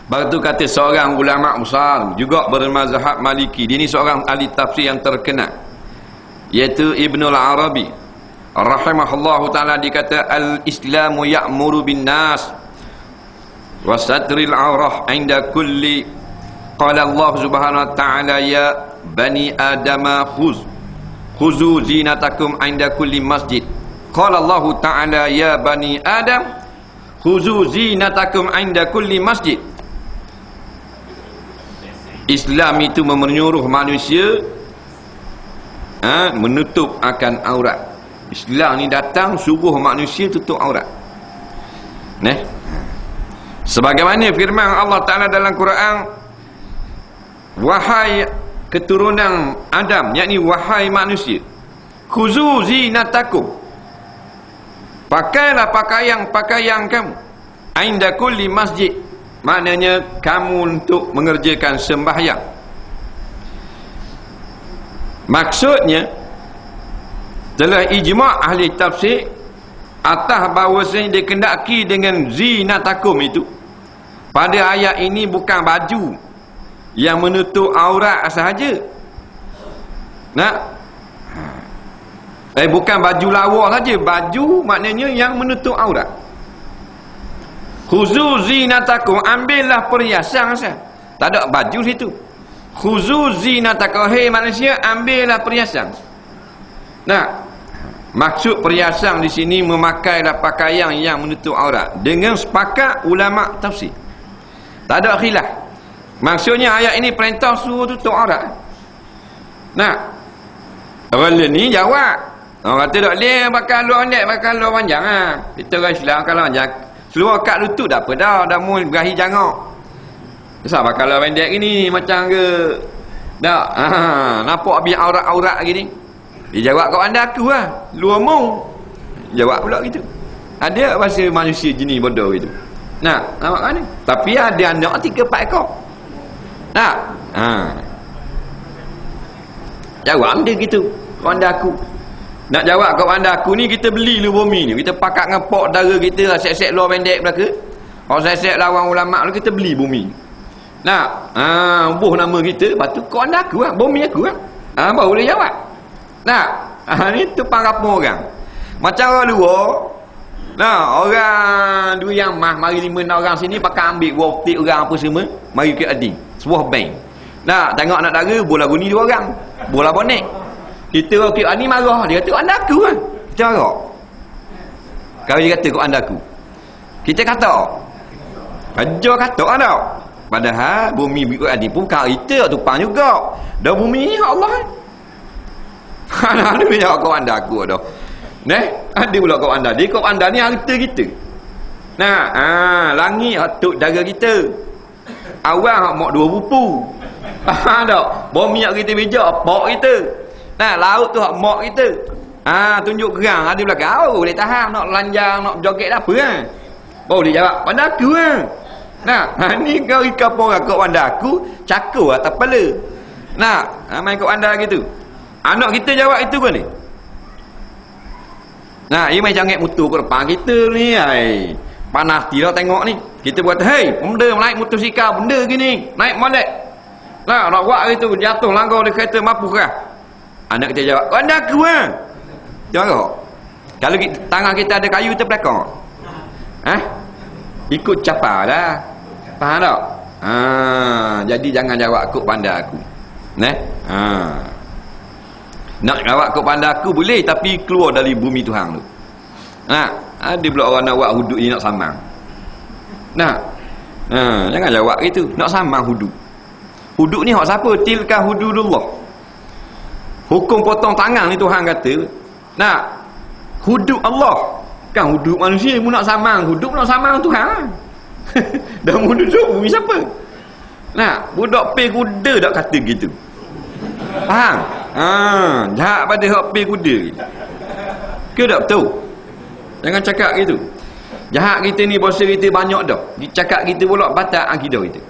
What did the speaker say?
Baru tu kata seorang ulama besar juga bermazhab Maliki. Dia ni seorang ahli tafsir yang terkenal, iaitu Ibnul Arabi rahimahullahu taala. Dia kata al-Islamu ya'muru bin nas wa satril aurah 'inda kulli. Qala Allah subhanahu wa ta'ala ya bani adama khuzu zinatakum 'inda kulli masjid. Qala Allah ta'ala ya bani adam khuzu zinatakum 'inda kulli masjid. Islam itu menyuruh manusia menutup akan aurat. Islam ni datang suruh manusia tutup aurat. Sebagaimana firman Allah Ta'ala dalam Quran, wahai keturunan Adam, yakni wahai manusia, khuzu zinatakum, pakailah pakaian kamu, inda kulli masjid, maknanya kamu untuk mengerjakan sembahyang. Maksudnya telah ijma' ahli tafsir atas bahawasanya dikendaki dengan zinatakum itu pada ayat ini bukan baju yang menutup aurat sahaja. Bukan baju lawa saja, baju maknanya yang menutup aurat. Khuzu zinatakum, ambillah perhiasan saja. Tak ada baju situ. Khuzu zinatakum, hei manusia, ambillah perhiasan. Maksud perhiasan di sini memakailah pakaian yang menutup aurat dengan sepakat ulama tafsir. Tak ada khilaf. Maksudnya ayat ini perintah suruh tutup aurat. Orang ni jawab. Orang kata tak boleh bakal luar pendek, bakal luar panjang. Kita orang Islam kalau panjang seluar kat lutut dah apa dah. Dah mula berahi jangok. Kenapa bakal luar pendek gini macam ke? Tak. Nampak habis aurat-aurat lagi ni. Dia jawab kat anda aku lah. Luar mu. Jawab pula gitu. Ada bahasa manusia jenis bodoh gitu. Nampak kan ni? Tapi ada anak 3-4 ekor. Jawab dia gitu. Kat anda aku. Nak jawab kat anda aku ni, kita beli lu bumi ni. Kita pakat dengan pok dara kita, set-set luar pendek belaka. Kalau set-set lawan ulama' kita beli bumi. Buh nama kita, lepas tu kat anda aku lah. Bumi aku lah. Baru boleh jawab. Ni tupang kapur orang. Macam orang luar. Orang dua yang mari 5-6 orang sini pakai ambil watik orang apa semua, mari ke ading. Sebuah bank. Tengok anak dara, bola guni 2 orang. Bola bonek. Kita okey ni marah, dia kata anda aku kan. Kita marah. Kalau dia kata kat anda aku. Kita kata. Aja kata anda. Padahal bumi ikut ading pun kita tupang juga. Dah bumi ni Allah. Ada banyak kau anda aku dah. Ada pula kau anda. Dia kau anda ni harta kita. Langit hatuk daga kita. Awal hak mak 2 pupu. Tak. Bumi hak kita bijak pak kita. Laut tu hak mak kita. Tunjuk gerang ada belakang. Boleh tahan nak lanjang, nak joget apa kan. Baru dia jawab, "Anda aku kan." Ni kau ikat orang kau anda aku, cakur atas kepala. Main kau anda gitu. Anak kita jawab itu kan ni. Ia main jangit mutu ke depan kita ni. Panas tidak tengok ni. Kita buat, hei, benda naik motosikal, benda gini. Naik molek. Nak buat gitu, jatuh langgar di kereta, mampu kah? Anak kita jawab, kau anda aku kan? Jawab. Kalau tangan kita ada kayu, kita belakang. Ikut capa lah. Faham tak? Jadi jangan jawab aku pandai aku. Nak jawab kau pandai aku boleh, tapi keluar dari bumi Tuhan tu. Ada pula orang nak buat hudud ni nak samang. Jangan jawab gitu. Nak samang hudud. Hudud ni hak siapa? Tilka hududullah. Hukum potong tangan ni Tuhan kata. Hudud Allah. Kan hudud manusia pun nak samang. Hudud nak samang Tuhan. Dah hudud bumi siapa? Budak pay kuda tak kata gitu. Faham? Jahat pada hak pay kuda. Ke tak betul? Jangan cakap gitu. Jahat kita ni bahasa kita banyak dah. Cakap kita pula batal akidah kita.